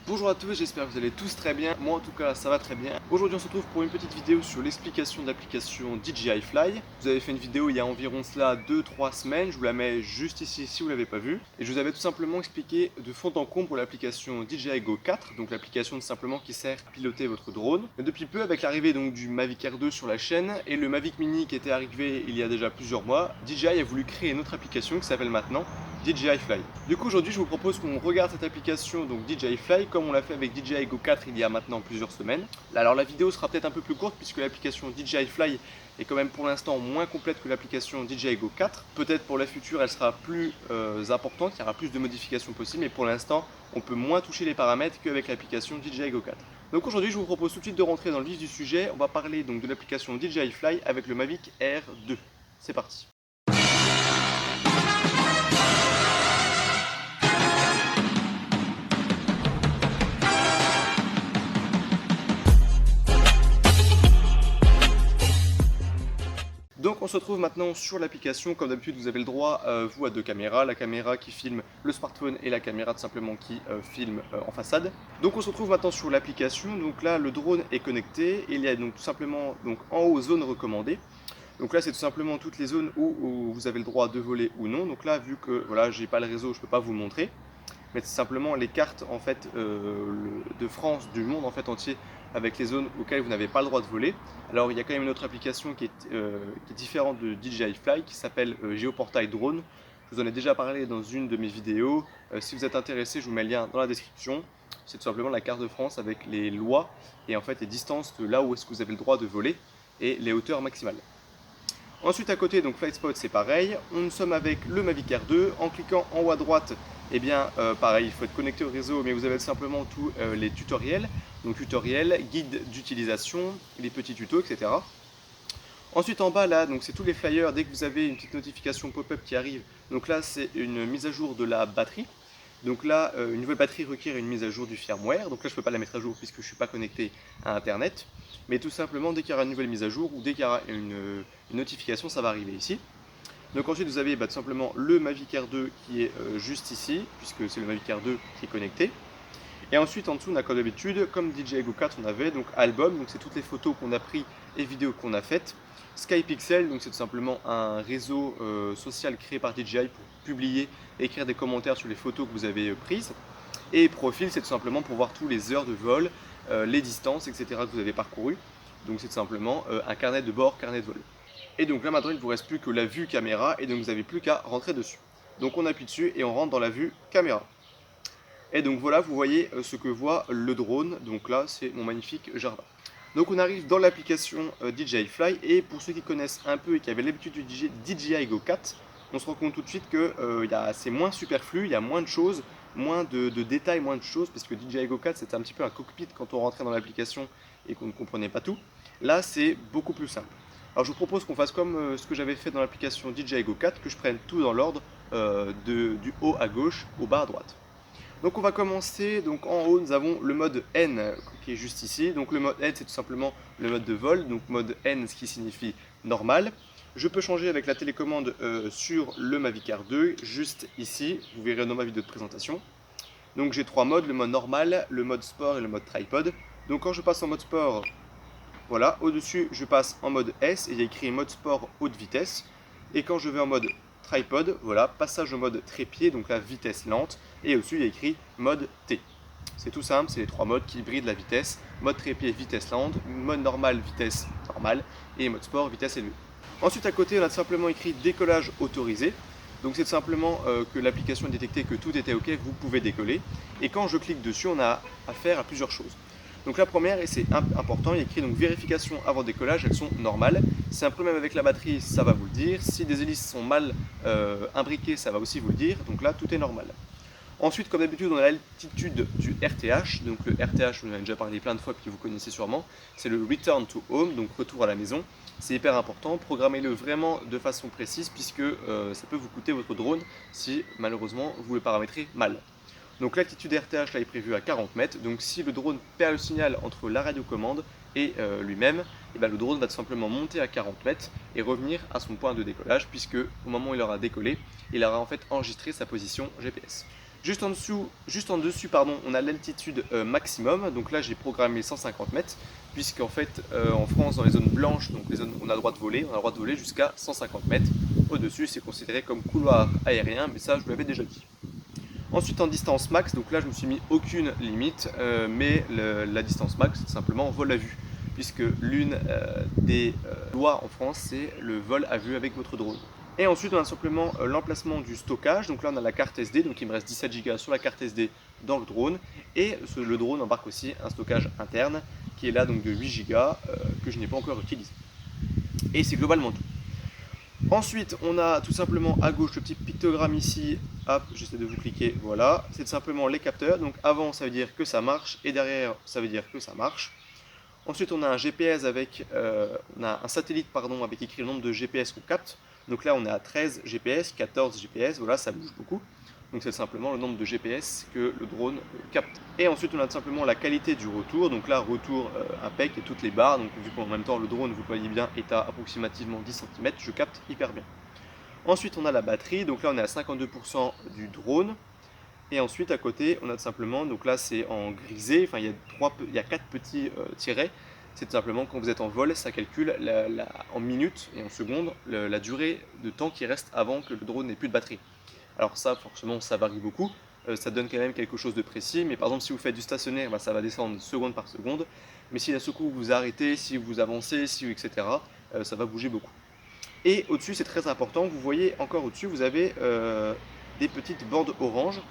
Bonjour à tous, j'espère que vous allez tous très bien. Moi en tout cas ça va très bien. Aujourd'hui on se retrouve pour une petite vidéo sur l'explication de l'application DJI Fly. Vous avez fait une vidéo il y a environ cela 2-3 semaines, je vous la mets juste ici si vous ne l'avez pas vue. Et je vous avais tout simplement expliqué de fond en comble pour l'application DJI Go 4, donc l'application tout simplement qui sert à piloter votre drone. Et depuis peu avec l'arrivée donc du Mavic Air 2 sur la chaîne et le Mavic Mini qui était arrivé il y a déjà plusieurs mois, DJI a voulu créer une autre application qui s'appelle maintenant DJI Fly. Du coup aujourd'hui je vous propose qu'on regarde cette application donc DJI Fly comme on l'a fait avec DJI Go 4 il y a maintenant plusieurs semaines. Alors la vidéo sera peut-être un peu plus courte puisque l'application DJI Fly est quand même pour l'instant moins complète que l'application DJI Go 4. Peut-être pour la future elle sera plus importante, il y aura plus de modifications possibles, mais pour l'instant on peut moins toucher les paramètres qu'avec l'application DJI Go 4. Donc aujourd'hui je vous propose tout de suite de rentrer dans le vif du sujet. On va parler donc de l'application DJI Fly avec le Mavic Air 2. C'est parti. Donc on se retrouve maintenant sur l'application. Comme d'habitude vous avez le droit vous à deux caméras, la caméra qui filme le smartphone et la caméra tout simplement qui filme en façade. Donc on se retrouve maintenant sur l'application. Donc là le drone est connecté, il y a donc tout simplement donc en haut zone recommandée. Donc là c'est tout simplement toutes les zones où vous avez le droit de voler ou non. Donc là vu que voilà j'ai pas le réseau, je peux pas vous le montrer. Mais c'est simplement les cartes en fait de France, du monde en fait entier, avec les zones auxquelles vous n'avez pas le droit de voler. Alors il y a quand même une autre application qui est différente de DJI Fly qui s'appelle Géoportail Drone. Je vous en ai déjà parlé dans une de mes vidéos. Si vous êtes intéressé, je vous mets le lien dans la description. C'est tout simplement la carte de France avec les lois et en fait les distances de là où est-ce que vous avez le droit de voler et les hauteurs maximales. Ensuite à côté, donc FlightSpot c'est pareil, nous sommes avec le Mavic Air 2, en cliquant en haut à droite, eh bien pareil, il faut être connecté au réseau, mais vous avez simplement tous les tutoriels, donc tutoriels, guide d'utilisation, les petits tutos, etc. Ensuite en bas là, donc c'est tous les flyers, dès que vous avez une petite notification pop-up qui arrive, donc là c'est une mise à jour de la batterie. Donc là, une nouvelle batterie requiert une mise à jour du firmware. Donc là, je ne peux pas la mettre à jour puisque je ne suis pas connecté à Internet. Mais tout simplement, dès qu'il y aura une nouvelle mise à jour ou dès qu'il y aura une notification, ça va arriver ici. Donc ensuite, vous avez tout simplement le Mavic Air 2 qui est juste ici, puisque c'est le Mavic Air 2 qui est connecté. Et ensuite, en dessous, on a comme d'habitude, comme DJI Go 4, on avait donc album, donc c'est toutes les photos qu'on a prises et vidéos qu'on a faites. Skypixel, donc c'est tout simplement un réseau social créé par DJI pour publier et écrire des commentaires sur les photos que vous avez prises. Et profil, c'est tout simplement pour voir tous les heures de vol, les distances, etc. que vous avez parcourues. Donc c'est tout simplement un carnet de bord, carnet de vol. Et donc là maintenant, il ne vous reste plus que la vue caméra et donc vous n'avez plus qu'à rentrer dessus. Donc on appuie dessus et on rentre dans la vue caméra. Et donc voilà, vous voyez ce que voit le drone. Donc là, c'est mon magnifique jardin. Donc on arrive dans l'application DJI Fly et pour ceux qui connaissent un peu et qui avaient l'habitude d'utiliser DJI Go 4, on se rend compte tout de suite que c'est moins superflu, il y a moins de choses, moins de détails, moins de choses, parce que DJI Go 4 c'était un petit peu un cockpit quand on rentrait dans l'application et qu'on ne comprenait pas tout. Là c'est beaucoup plus simple. Alors je vous propose qu'on fasse comme ce que j'avais fait dans l'application DJI Go 4, que je prenne tout dans l'ordre du haut à gauche au bas à droite. Donc on va commencer, donc en haut nous avons le mode N qui est juste ici. Donc le mode N c'est tout simplement le mode de vol, donc mode N ce qui signifie normal. Je peux changer avec la télécommande sur le Mavic Air 2, juste ici, vous verrez dans ma vidéo de présentation. Donc j'ai trois modes, le mode normal, le mode sport et le mode tripod. Donc quand je passe en mode sport, voilà, au-dessus je passe en mode S et il y a écrit mode sport haute vitesse. Et quand je vais en mode tripod, voilà, passage au mode trépied, donc la vitesse lente, et au-dessus il y a écrit mode T. C'est tout simple, c'est les trois modes qui brident la vitesse, mode trépied, vitesse lente, mode normal, vitesse normale, et mode sport, vitesse élevée. Ensuite à côté on a simplement écrit décollage autorisé, donc c'est simplement que l'application a détecté que tout était ok, vous pouvez décoller, et quand je clique dessus on a affaire à plusieurs choses. Donc la première, et c'est important, il y a écrit donc vérification avant décollage, elles sont normales. Si un problème avec la batterie, ça va vous le dire. Si des hélices sont mal imbriquées, ça va aussi vous le dire. Donc là, tout est normal. Ensuite, comme d'habitude, on a l'altitude du RTH. Donc le RTH, on en a déjà parlé plein de fois, puis vous connaissez sûrement. C'est le Return to Home, donc retour à la maison. C'est hyper important. Programmez-le vraiment de façon précise, puisque ça peut vous coûter votre drone si malheureusement vous le paramétrez mal. Donc l'altitude RTH là est prévue à 40 mètres, donc si le drone perd le signal entre la radiocommande et lui-même, et le drone va tout simplement monter à 40 mètres et revenir à son point de décollage, puisque au moment où il aura décollé, il aura en fait enregistré sa position GPS. Juste en dessous, juste en dessus, pardon, on a l'altitude maximum. Donc là, j'ai programmé 150 mètres, puisqu'en fait, en France, dans les zones blanches, donc les zones où on a le droit de voler, on a le droit de voler jusqu'à 150 mètres. Au-dessus, c'est considéré comme couloir aérien, mais ça, je vous l'avais déjà dit. Ensuite, en distance max, donc là, je me suis mis aucune limite, mais la distance max, c'est simplement vol à vue, puisque l'une des lois en France, c'est le vol à vue avec votre drone. Et ensuite, on a simplement l'emplacement du stockage. Donc là, on a la carte SD, donc il me reste 17 Go sur la carte SD dans le drone. Et le drone embarque aussi un stockage interne qui est là donc de 8 Go que je n'ai pas encore utilisé. Et c'est globalement tout. Ensuite, on a tout simplement à gauche le petit pictogramme ici. Hop, j'essaie de vous cliquer, voilà. C'est tout simplement les capteurs. Donc avant, ça veut dire que ça marche, et derrière, ça veut dire que ça marche. Ensuite, on a un GPS avec, on a un satellite pardon, avec écrit le nombre de GPS qu'on capte. Donc là, on est à 13 GPS, 14 GPS, voilà, ça bouge beaucoup. Donc c'est simplement le nombre de GPS que le drone capte. Et ensuite, on a tout simplement la qualité du retour. Donc là, retour impec et toutes les barres. Donc vu qu'en même temps, le drone, vous le voyez bien, est à approximativement 10 cm, je capte hyper bien. Ensuite, on a la batterie. Donc là, on est à 52% du drone. Et ensuite, à côté, on a tout simplement, donc là c'est en grisé, enfin il y a 4 petits tirets. C'est tout simplement quand vous êtes en vol, ça calcule en minutes et en secondes la durée de temps qui reste avant que le drone n'ait plus de batterie. Alors ça, forcément, ça varie beaucoup. Ça donne quand même quelque chose de précis. Mais par exemple, si vous faites du stationnaire, bah, ça va descendre seconde par seconde. Mais si d'un seul coup vous vous arrêtez, si vous avancez, etc., ça va bouger beaucoup. Et au-dessus, c'est très important, vous voyez encore au-dessus, vous avez des petites bandes oranges.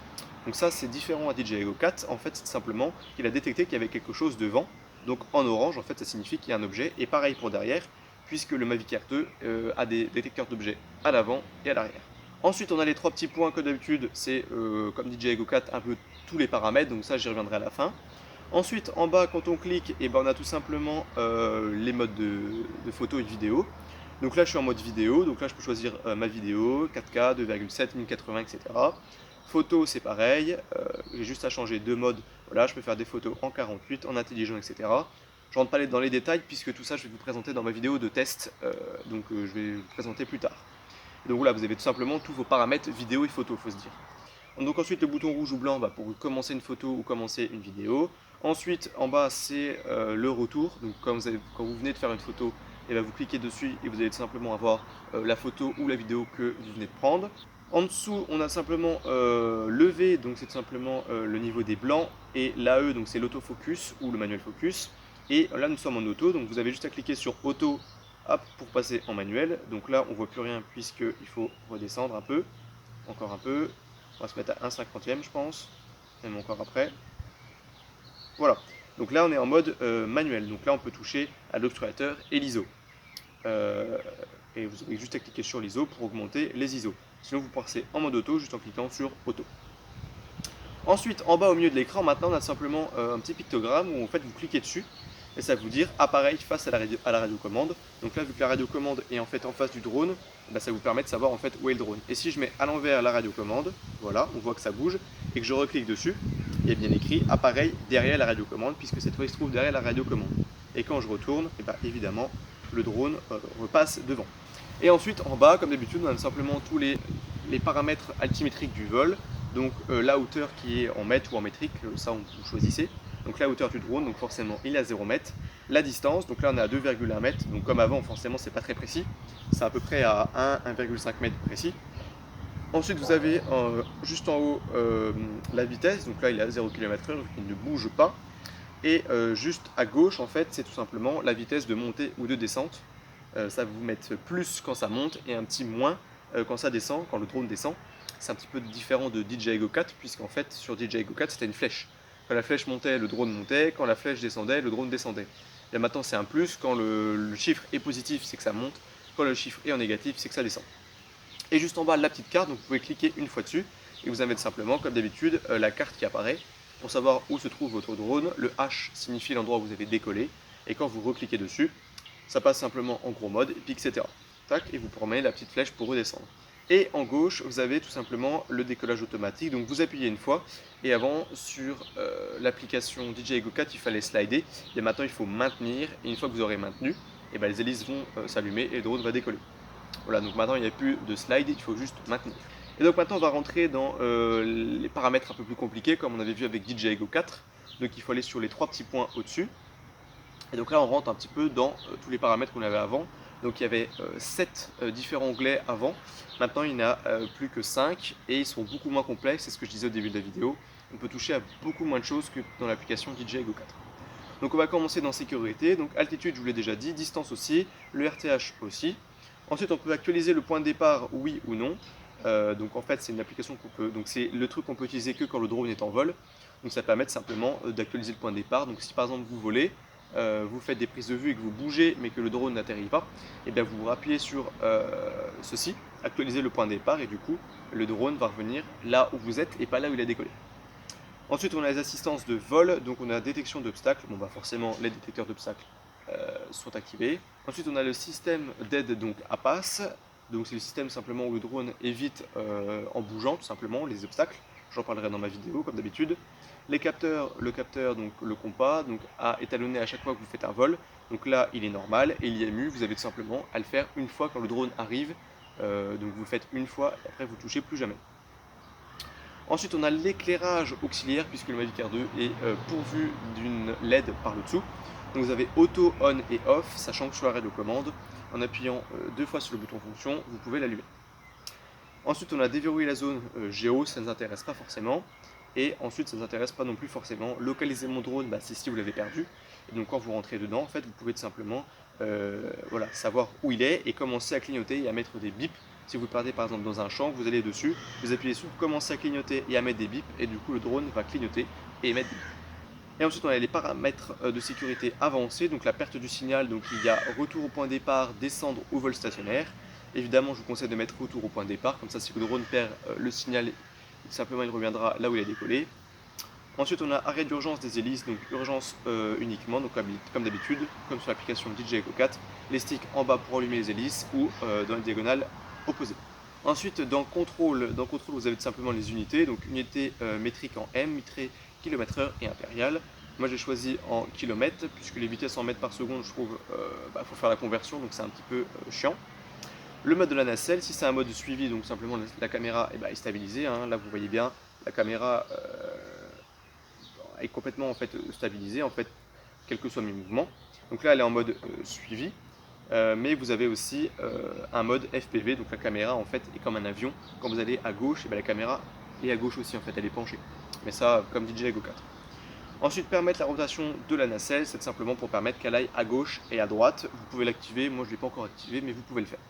Donc ça, c'est différent à DJI Go 4. En fait, c'est simplement qu'il a détecté qu'il y avait quelque chose devant. Donc en orange, en fait, ça signifie qu'il y a un objet. Et pareil pour derrière, puisque le Mavic Air 2 a des détecteurs d'objets à l'avant et à l'arrière. Ensuite, on a les trois petits points comme d'habitude. C'est comme DJI Go 4, un peu tous les paramètres. Donc ça, j'y reviendrai à la fin. Ensuite, en bas, quand on clique, et ben, on a tout simplement les modes de photo et de vidéo. Donc là, je suis en mode vidéo. Donc là, je peux choisir ma vidéo, 4K, 2,7, 1080, etc. Photo, c'est pareil. J'ai juste à changer de mode. Voilà, je peux faire des photos en 48, en intelligent, etc. Je ne rentre pas dans les détails puisque tout ça, je vais vous présenter dans ma vidéo de test. Donc je vais vous présenter plus tard. Et donc voilà, vous avez tout simplement tous vos paramètres vidéo et photo, faut se dire. Donc ensuite, le bouton rouge ou blanc pour commencer une photo ou commencer une vidéo. Ensuite, en bas, c'est le retour. Donc quand vous venez de faire une photo, et vous cliquez dessus et vous allez tout simplement avoir la photo ou la vidéo que vous venez de prendre. En dessous, on a simplement le V, donc c'est tout simplement le niveau des blancs, et l'AE, donc c'est l'autofocus ou le manuel focus. Et là, nous sommes en auto, donc vous avez juste à cliquer sur auto hop, pour passer en manuel. Donc là, on ne voit plus rien puisqu'il faut redescendre un peu, encore un peu. On va se mettre à 1/50e, je pense, même encore après. Voilà. Donc là, on est en mode manuel. Donc là, on peut toucher à l'obturateur et l'ISO. Et vous avez juste à cliquer sur l'ISO pour augmenter les ISO. Sinon, vous passez en mode auto juste en cliquant sur auto. Ensuite, en bas au milieu de l'écran, maintenant, on a simplement un petit pictogramme où en fait vous cliquez dessus et ça va vous dire appareil face à la radiocommande. Donc là, vu que la radiocommande est en fait en face du drone, bah, ça vous permet de savoir en fait où est le drone. Et si je mets à l'envers la radiocommande, voilà, on voit que ça bouge et que je reclique dessus, il y a bien écrit appareil derrière la radiocommande puisque cette fois il se trouve derrière la radiocommande. Et quand je retourne, et bah, évidemment, le drone repasse devant. Et ensuite, en bas, comme d'habitude, on a simplement tous les paramètres altimétriques du vol. Donc la hauteur qui est en mètres ou en métrique, ça vous choisissez. Donc la hauteur du drone, donc forcément il est à 0 m. La distance, donc là on est à 2,1 m. Donc comme avant, forcément c'est pas très précis. C'est à peu près à 1,5 m précis. Ensuite vous avez juste en haut la vitesse. Donc là il est à 0 km/h, il ne bouge pas. Et juste à gauche en fait c'est tout simplement la vitesse de montée ou de descente. Ça va vous mettre plus quand ça monte et un petit moins quand ça descend, quand le drone descend. C'est un petit peu différent de DJI Go 4 puisqu'en fait sur DJI Go 4 c'était une flèche. Quand la flèche montait, le drone montait, quand la flèche descendait, le drone descendait. Là maintenant c'est un plus, quand le chiffre est positif c'est que ça monte, quand le chiffre est en négatif c'est que ça descend. Et juste en bas la petite carte, donc vous pouvez cliquer une fois dessus et vous avez simplement comme d'habitude la carte qui apparaît pour savoir où se trouve votre drone. Le H signifie l'endroit où vous avez décollé et quand vous recliquez dessus, ça passe simplement en gros mode, et puis etc. Tac, et vous prenez la petite flèche pour redescendre. Et en gauche, vous avez tout simplement le décollage automatique. Donc vous appuyez une fois, et avant sur l'application DJI Go 4, il fallait slider. Et maintenant, il faut maintenir, et une fois que vous aurez maintenu, et ben, les hélices vont s'allumer et le drone va décoller. Voilà, donc maintenant il n'y a plus de slide, il faut juste maintenir. Et donc maintenant on va rentrer dans les paramètres un peu plus compliqués comme on avait vu avec DJI Go 4. Donc il faut aller sur les 3 petits points au-dessus. Et donc là on rentre un petit peu dans tous les paramètres qu'on avait avant. Donc il y avait 7 différents onglets avant. Maintenant il n'y en a plus que 5 et ils sont beaucoup moins complexes, c'est ce que je disais au début de la vidéo. On peut toucher à beaucoup moins de choses que dans l'application DJI Go 4. Donc on va commencer dans sécurité, donc altitude je vous l'ai déjà dit, distance aussi, le RTH aussi. Ensuite on peut actualiser le point de départ, oui ou non. Donc en fait c'est une application qu'on peut, donc c'est le truc qu'on peut utiliser que quand le drone est en vol. Donc ça permet simplement d'actualiser le point de départ. Donc si par exemple vous volez, vous faites des prises de vue et que vous bougez mais que le drone n'atterrit pas, et bien vous appuyez sur ceci, actualiser le point de départ et du coup le drone va revenir là où vous êtes et pas là où il a décollé. Ensuite, on a les assistances de vol, donc on a détection d'obstacles. Bon, bah forcément, les détecteurs d'obstacles sont activés. Ensuite, on a le système d'aide donc à passe. Donc c'est le système simplement où le drone évite en bougeant tout simplement les obstacles. J'en parlerai dans ma vidéo comme d'habitude. Les capteurs, le capteur, donc le compas, donc à étalonner à chaque fois que vous faites un vol. Donc là, il est normal et l'IMU, vous avez tout simplement à le faire une fois quand le drone arrive. Donc vous le faites une fois et après vous ne touchez plus jamais. Ensuite, on a l'éclairage auxiliaire puisque le Mavic Air 2 est pourvu d'une LED par le dessous. Donc vous avez auto, on et off, sachant que sur la radiocommande, en appuyant 2 fois sur le bouton fonction, vous pouvez l'allumer. Ensuite, on a déverrouillé la zone géo, ça ne nous intéresse pas forcément. Et ensuite, ça ne nous intéresse pas non plus forcément. Localiser mon drone, bah, c'est si vous l'avez perdu. Et donc quand vous rentrez dedans, en fait, vous pouvez tout simplement voilà, savoir où il est et commencer à clignoter et à mettre des bips. Si vous partez par exemple dans un champ, vous allez dessus, vous appuyez sur commencer à clignoter et à mettre des bips, et du coup le drone va clignoter et émettre des bips. Et ensuite on a les paramètres de sécurité avancés, donc la perte du signal, donc il y a retour au point départ, descendre ou vol stationnaire. Évidemment je vous conseille de mettre retour au point départ, comme ça si le drone perd le signal, simplement il reviendra là où il a décollé. Ensuite on a arrêt d'urgence des hélices, donc urgence uniquement, donc comme d'habitude, comme sur l'application DJI Go 4, les sticks en bas pour allumer les hélices ou dans la diagonale opposée. Ensuite dans contrôle, vous avez tout simplement les unités, donc unité métrique en M, métrique km/h et impériale. Moi j'ai choisi en kilomètres, puisque les vitesses en mètres par seconde, je trouve, faut faire la conversion, donc c'est un petit peu chiant. Le mode de la nacelle, si c'est un mode de suivi, donc simplement la caméra est stabilisée, hein. Là vous voyez bien, la caméra est complètement en fait stabilisée, en fait, quels que soient mes mouvements. Donc là elle est en mode suivi, mais vous avez aussi un mode FPV, donc la caméra en fait est comme un avion. Quand vous allez à gauche, et la caméra est à gauche aussi, en fait elle est penchée. Mais ça comme DJI Go 4. Ensuite, permettre la rotation de la nacelle, c'est simplement pour permettre qu'elle aille à gauche et à droite. Vous pouvez l'activer, moi je ne l'ai pas encore activé, mais vous pouvez le faire.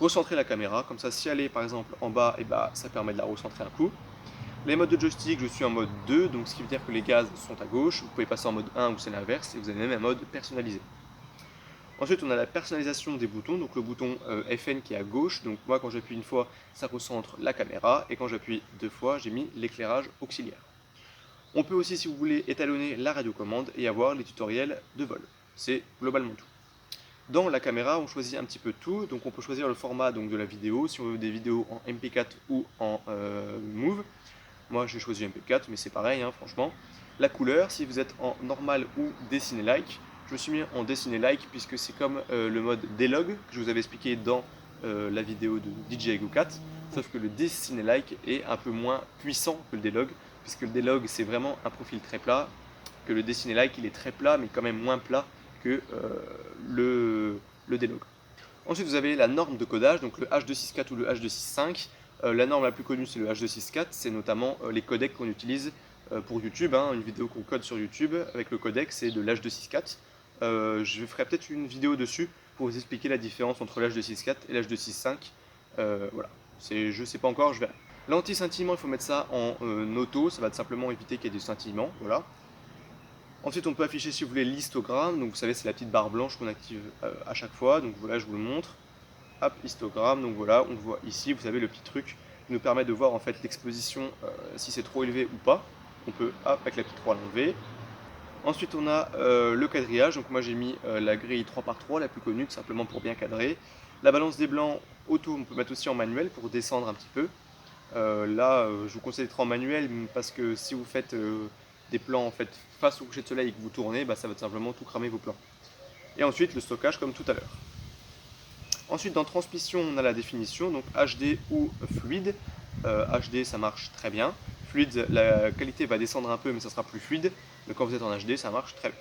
Recentrer la caméra, comme ça si elle est par exemple en bas, ça permet de la recentrer un coup. Les modes de joystick, je suis en mode 2, donc ce qui veut dire que les gaz sont à gauche. Vous pouvez passer en mode 1 ou c'est l'inverse, et vous avez même un mode personnalisé. Ensuite, on a la personnalisation des boutons, donc le bouton FN qui est à gauche. Donc moi, quand j'appuie une fois, ça recentre la caméra, et quand j'appuie 2 fois, j'ai mis l'éclairage auxiliaire. On peut aussi, si vous voulez, étalonner la radiocommande et avoir les tutoriels de vol. C'est globalement tout. Dans la caméra, on choisit un petit peu tout, donc on peut choisir le format donc, de la vidéo, si on veut des vidéos en MP4 ou en Move. Moi j'ai choisi MP4, mais c'est pareil, hein, franchement. La couleur, si vous êtes en normal ou dessiné like, je me suis mis en dessiné like puisque c'est comme le mode D-Log que je vous avais expliqué dans la vidéo de DJI Go 4, sauf que le dessiné like est un peu moins puissant que le D-Log, puisque le D-Log c'est vraiment un profil très plat, que le dessiné like il est très plat mais quand même moins plat que le D-Log. Ensuite vous avez la norme de codage, donc le H264 ou le H265. La norme la plus connue c'est le H264, c'est notamment les codecs qu'on utilise pour YouTube, hein, une vidéo qu'on code sur YouTube avec le codec c'est de l'H264. Je ferai peut-être une vidéo dessus pour vous expliquer la différence entre l'H264 et l'H265. Voilà, je ne sais pas encore, je verrai. L'anti-scintillement, il faut mettre ça en auto, ça va tout simplement éviter qu'il y ait des scintillements, voilà. Ensuite, on peut afficher si vous voulez l'histogramme, donc vous savez c'est la petite barre blanche qu'on active à chaque fois, donc voilà je vous le montre. Hop, histogramme, donc voilà, on le voit ici, vous savez le petit truc qui nous permet de voir en fait l'exposition si c'est trop élevé ou pas. On peut, hop, avec la petite croix l'enlever. Ensuite on a le quadrillage, donc moi j'ai mis la grille 3x3, la plus connue, tout simplement pour bien cadrer. La balance des blancs auto, on peut mettre aussi en manuel pour descendre un petit peu. Là, je vous conseille d'être en manuel parce que si vous faites des plans en fait, face au coucher de soleil et que vous tournez, ça va tout simplement tout cramer vos plans. Et ensuite le stockage comme tout à l'heure. Ensuite dans transmission, on a la définition, donc HD ou fluide. HD ça marche très bien. Fluide, la qualité va descendre un peu mais ça sera plus fluide. Mais quand vous êtes en HD ça marche très bien.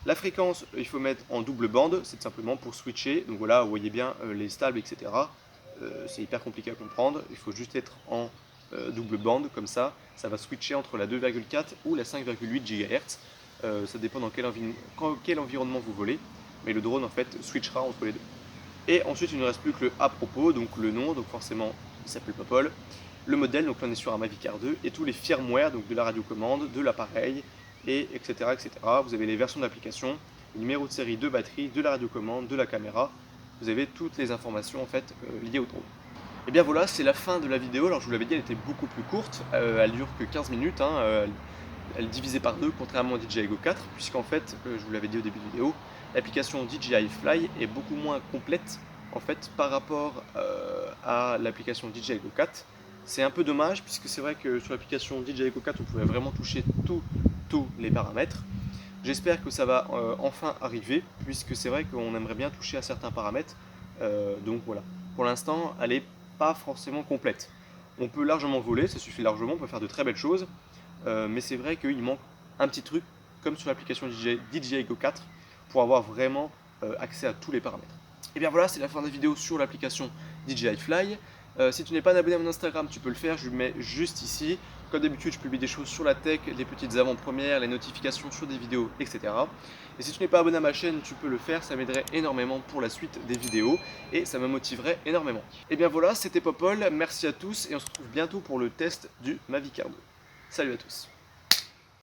La fréquence, il faut mettre en double bande, c'est tout simplement pour switcher. Donc voilà, vous voyez bien les stabs, etc. C'est hyper compliqué à comprendre. Il faut juste être en double bande, comme ça va switcher entre la 2,4 ou la 5,8 GHz. Ça dépend dans quel environnement vous volez. Mais le drone en fait switchera entre les deux. Et ensuite il ne reste plus que le à propos, donc le nom, donc forcément il s'appelle Popol. Le modèle, donc là on est sur un Mavic Air 2, et tous les firmware, donc de la radiocommande, de l'appareil, et etc., etc. Vous avez les versions d'application, le numéro de série de batterie, de la radiocommande, de la caméra. Vous avez toutes les informations en fait liées au drone. Et bien voilà, c'est la fin de la vidéo. Alors je vous l'avais dit, elle était beaucoup plus courte. Elle dure que 15 minutes. Elle est divisée par deux, contrairement au DJI Go 4, puisqu'en fait, je vous l'avais dit au début de vidéo, l'application DJI Fly est beaucoup moins complète en fait par rapport à l'application DJI Go 4. C'est un peu dommage, puisque c'est vrai que sur l'application DJI Go 4, on pouvait vraiment toucher tous les paramètres. J'espère que ça va enfin arriver, puisque c'est vrai qu'on aimerait bien toucher à certains paramètres. Donc voilà, pour l'instant, elle n'est pas forcément complète. On peut largement voler, ça suffit largement, on peut faire de très belles choses. Mais c'est vrai qu'il manque un petit truc, comme sur l'application DJI Go 4, pour avoir vraiment accès à tous les paramètres. Et bien voilà, c'est la fin de la vidéo sur l'application DJI Fly. Si tu n'es pas abonné à mon Instagram, tu peux le faire, je le mets juste ici. Comme d'habitude, je publie des choses sur la tech, les petites avant-premières, les notifications sur des vidéos, etc. Et si tu n'es pas abonné à ma chaîne, tu peux le faire, ça m'aiderait énormément pour la suite des vidéos et ça me motiverait énormément. Et bien voilà, c'était Popol, merci à tous et on se retrouve bientôt pour le test du Mavic Air 2. Salut à tous.